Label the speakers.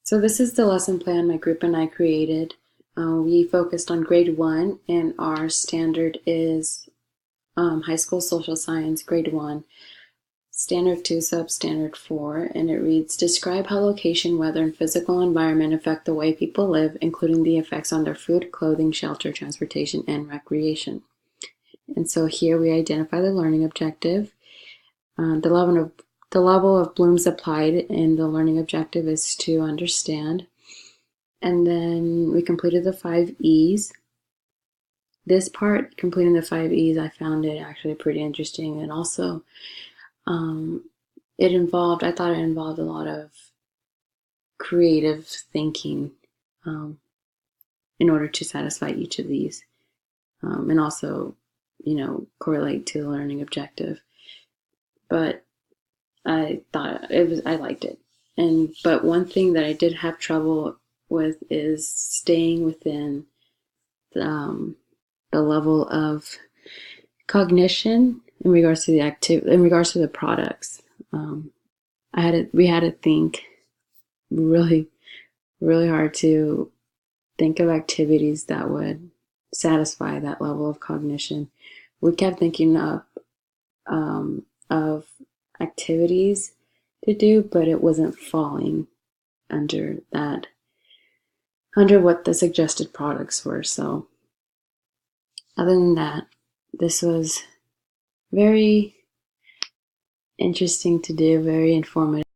Speaker 1: So this is the lesson plan my group and I created. We focused on grade 1, and our standard is high school social science, grade 1, standard 2, substandard 4, and it reads, describe how location, weather, and physical environment affect the way people live, including the effects on their food, clothing, shelter, transportation, and recreation. And so here we identify the learning objective. The level of Bloom's applied in the learning objective is to understand. And then we completed the 5 E's. This part, completing the 5 E's, I found it actually pretty interesting. And also, I thought it involved a lot of creative thinking in order to satisfy each of these. And also, correlate to the learning objective. But I liked it. But one thing that I did have trouble with is staying within the level of cognition in regards to the products. We had to think really, really hard to think of activities that would satisfy that level of cognition. We kept thinking of activities to do, but it wasn't falling under what the suggested products were. So other than that, this was very interesting to do, very informative.